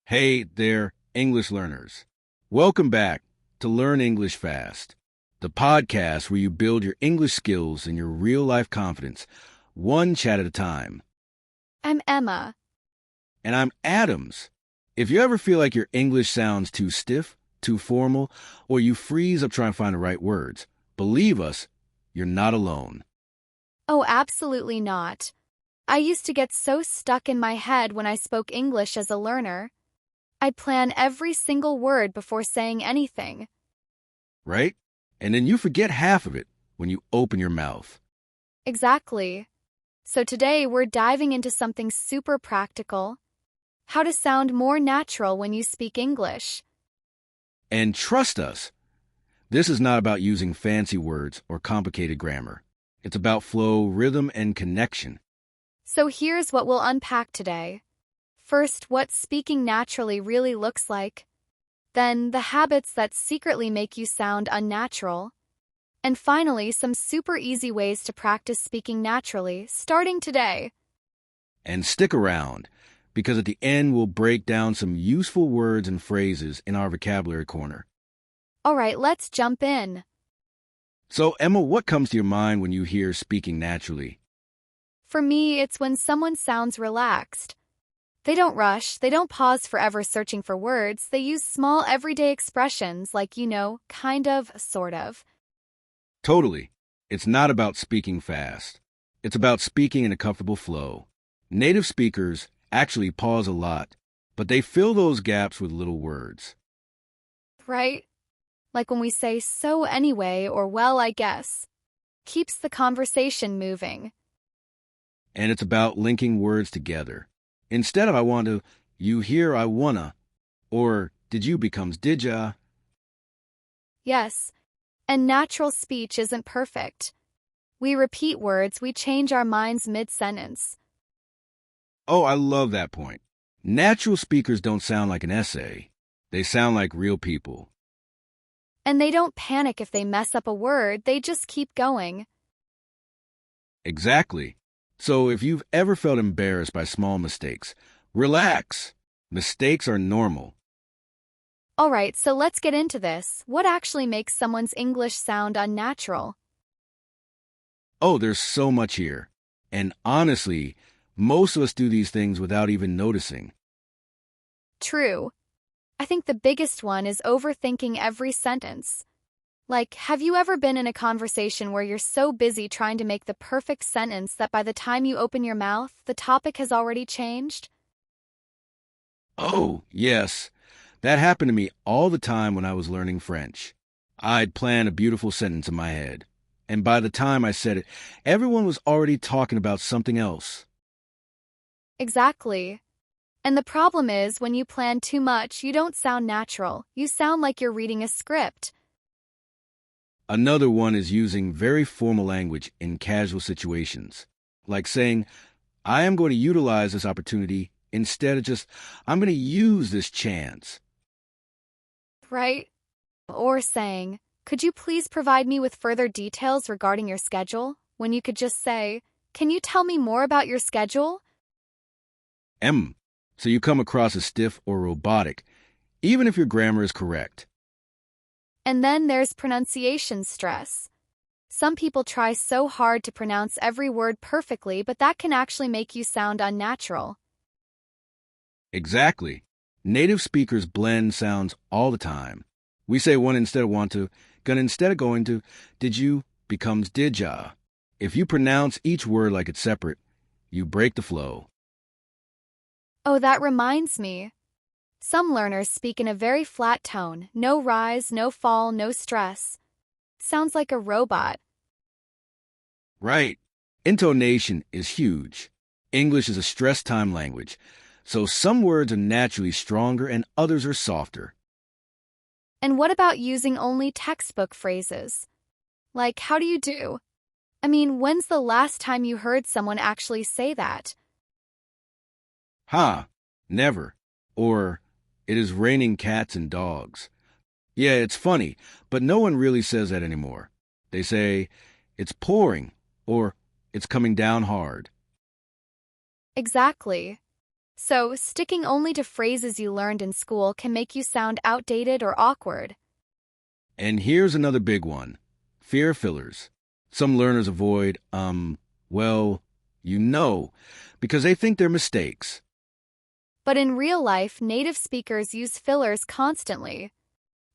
Hey there, English learners. Welcome back to Learn English Fast, the podcast where you build your English skills and your real life confidence, one chat at a time. I'm Emma. And I'm Adams. If you ever feel like your English sounds too stiff, too formal, or you freeze up trying to find the right words, believe us, you're not alone. Oh, absolutely not. I used to get so stuck in my head when I spoke English as a learner. I'd plan every single word before saying anything. Right? And then you forget half of it when you open your mouth. Exactly. So today we're diving into something super practical. How to sound more natural when you speak English. And trust us, this is not about using fancy words or complicated grammar. It's about flow, rhythm, and connection. So here's what we'll unpack today. First, what speaking naturally really looks like. Then, the habits that secretly make you sound unnatural. And finally, some super easy ways to practice speaking naturally, starting today. And stick around, because at the end we'll break down some useful words and phrases in our vocabulary corner. All right, let's jump in. So, Emma, what comes to your mind when you hear speaking naturally? For me, it's when someone sounds relaxed. They don't rush, they don't pause forever searching for words, they use small everyday expressions like, kind of, sort of. Totally. It's not about speaking fast. It's about speaking in a comfortable flow. Native speakers actually pause a lot, but they fill those gaps with little words. Right? Like when we say so anyway or well, I guess. Keeps the conversation moving. And it's about linking words together. Instead of I want to, you hear I wanna, or did you becomes did ya. Yes, and natural speech isn't perfect. We repeat words, we change our minds mid-sentence. Oh, I love that point. Natural speakers don't sound like an essay. They sound like real people. And they don't panic if they mess up a word, they just keep going. Exactly. So if you've ever felt embarrassed by small mistakes, relax. Mistakes are normal. All right, so let's get into this. What actually makes someone's English sound unnatural? Oh, there's so much here. And honestly, most of us do these things without even noticing. True. I think the biggest one is overthinking every sentence. Like, have you ever been in a conversation where you're so busy trying to make the perfect sentence that by the time you open your mouth, the topic has already changed? Oh, yes. That happened to me all the time when I was learning French. I'd plan a beautiful sentence in my head, and by the time I said it, everyone was already talking about something else. Exactly. And the problem is, when you plan too much, you don't sound natural. You sound like you're reading a script. Another one is using very formal language in casual situations, like saying, I am going to utilize this opportunity instead of just, I'm going to use this chance. Right? Or saying, could you please provide me with further details regarding your schedule? When you could just say, can you tell me more about your schedule? So you come across as stiff or robotic, even if your grammar is correct. And then there's pronunciation stress. Some people try so hard to pronounce every word perfectly, but that can actually make you sound unnatural. Exactly. Native speakers blend sounds all the time. We say one instead of want to, gonna instead of going to, did you becomes did ya. If you pronounce each word like it's separate, you break the flow. Oh, that reminds me. Some learners speak in a very flat tone, no rise, no fall, no stress. Sounds like a robot. Right. Intonation is huge. English is a stress time language, so some words are naturally stronger and others are softer. And what about using only textbook phrases? Like, how do you do? I mean, when's the last time you heard someone actually say that? Never. Or, it is raining cats and dogs. Yeah, it's funny, but no one really says that anymore. They say, it's pouring, or it's coming down hard. Exactly. So, sticking only to phrases you learned in school can make you sound outdated or awkward. And here's another big one. Fear fillers. Some learners avoid, well, because they think they're mistakes. But in real life, native speakers use fillers constantly.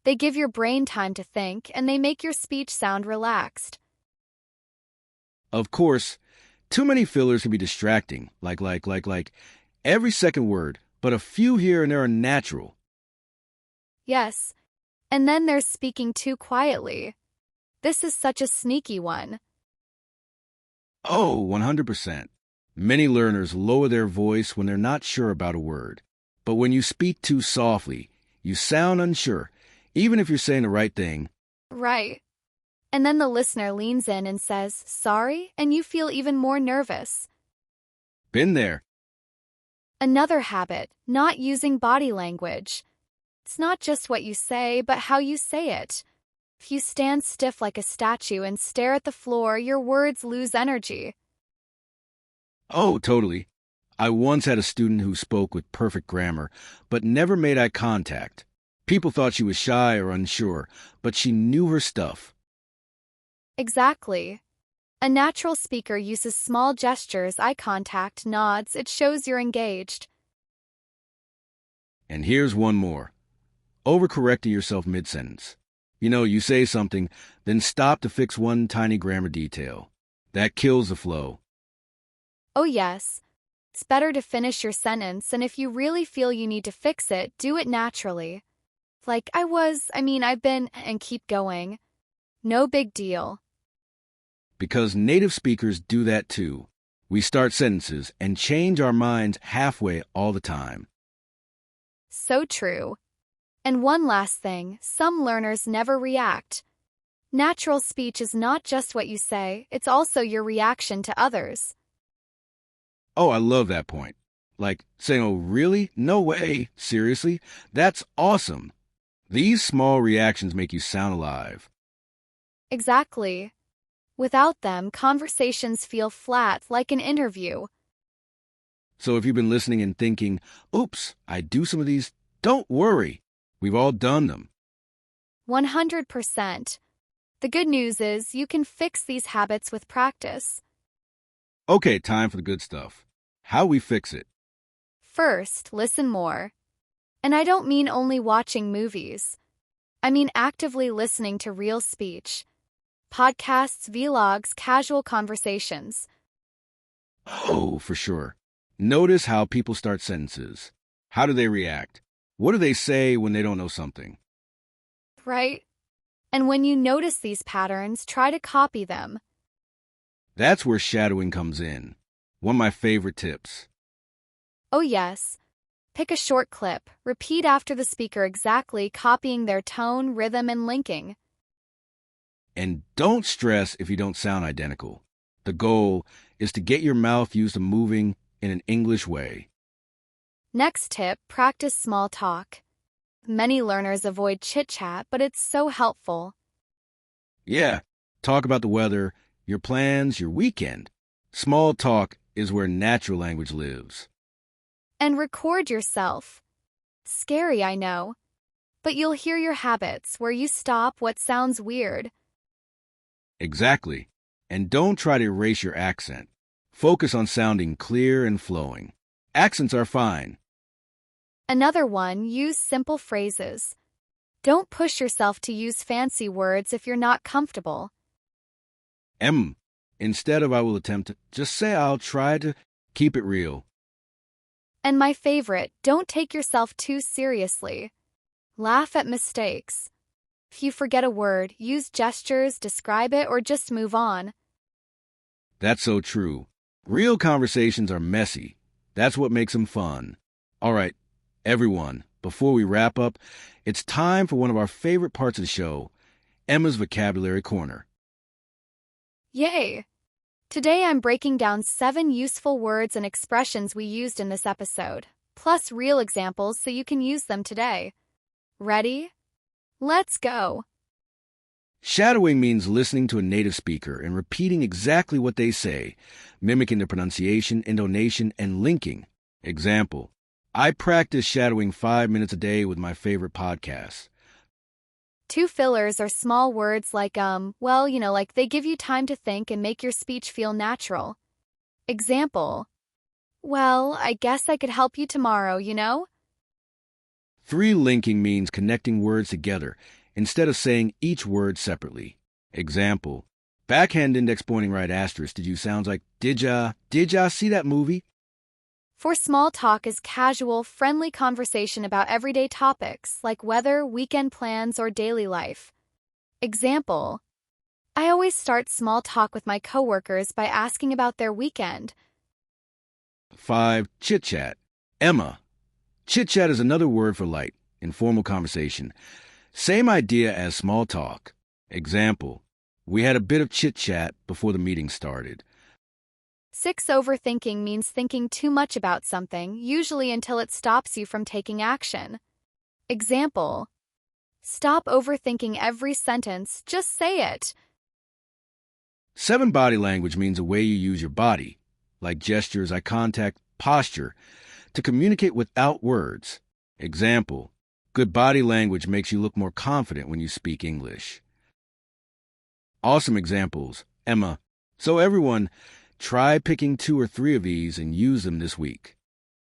They give your brain time to think, and they make your speech sound relaxed. Of course, too many fillers can be distracting, like every second word, but a few here and there are natural. Yes, and then there's speaking too quietly. This is such a sneaky one. Oh, 100%. Many learners lower their voice when they're not sure about a word. But when you speak too softly, you sound unsure, even if you're saying the right thing. Right. And then the listener leans in and says, sorry, and you feel even more nervous. Been there. Another habit, not using body language. It's not just what you say, but how you say it. If you stand stiff like a statue and stare at the floor, your words lose energy. Oh, totally. I once had a student who spoke with perfect grammar, but never made eye contact. People thought she was shy or unsure, but she knew her stuff. Exactly. A natural speaker uses small gestures, eye contact, nods. It shows you're engaged. And here's one more. Overcorrecting yourself mid-sentence. You say something, then stop to fix one tiny grammar detail. That kills the flow. Oh yes. It's better to finish your sentence, and if you really feel you need to fix it, do it naturally. Like, I've been, and keep going. No big deal. Because native speakers do that too. We start sentences and change our minds halfway all the time. So true. And one last thing, some learners never react. Natural speech is not just what you say, it's also your reaction to others. Oh, I love that point. Like saying, oh, really? No way. Seriously? That's awesome. These small reactions make you sound alive. Exactly. Without them, conversations feel flat, like an interview. So if you've been listening and thinking, oops, I do some of these, don't worry. We've all done them. 100%. The good news is you can fix these habits with practice. Okay, time for the good stuff. How we fix it. First, listen more. And I don't mean only watching movies. I mean actively listening to real speech. Podcasts, vlogs, casual conversations. Oh, for sure. Notice how people start sentences. How do they react? What do they say when they don't know something? Right? And when you notice these patterns, try to copy them. That's where shadowing comes in. One of my favorite tips. Oh yes. Pick a short clip, repeat after the speaker exactly, copying their tone, rhythm, and linking. And don't stress if you don't sound identical. The goal is to get your mouth used to moving in an English way. Next tip, practice small talk. Many learners avoid chit-chat, but it's so helpful. Yeah, talk about the weather, your plans, your weekend. Small talk is where natural language lives. And record yourself. Scary, I know. But you'll hear your habits, where you stop what sounds weird. Exactly. And don't try to erase your accent. Focus on sounding clear and flowing. Accents are fine. Another one, use simple phrases. Don't push yourself to use fancy words if you're not comfortable. Instead of I will attempt to, just say I'll try to keep it real. And my favorite, don't take yourself too seriously. Laugh at mistakes. If you forget a word, use gestures, describe it, or just move on. That's so true. Real conversations are messy. That's what makes them fun. All right, everyone, before we wrap up, it's time for one of our favorite parts of the show, Emma's Vocabulary Corner. Yay! Today I'm breaking down 7 useful words and expressions we used in this episode, plus real examples so you can use them today. Ready? Let's go! Shadowing means listening to a native speaker and repeating exactly what they say, mimicking their pronunciation, intonation, and linking. Example: I practice shadowing 5 minutes a day with my favorite podcasts. Two fillers are small words like, like they give you time to think and make your speech feel natural. Example, well, I guess I could help you tomorrow. Three linking means connecting words together instead of saying each word separately. Example, backhand index pointing right asterisk. Did you sounds like did ya see that movie? For small talk is casual, friendly conversation about everyday topics like weather, weekend plans, or daily life. Example, I always start small talk with my coworkers by asking about their weekend. 5. Chit chat. Emma. Chit chat is another word for light, informal conversation. Same idea as small talk. Example, we had a bit of chit chat before the meeting started. 6. Overthinking means thinking too much about something, usually until it stops you from taking action. Example, stop overthinking every sentence, just say it. 7. Body language means the way you use your body, like gestures, eye contact, posture, to communicate without words. Example, good body language makes you look more confident when you speak English. Awesome examples. Emma. So everyone, try picking 2 or 3 of these and use them this week.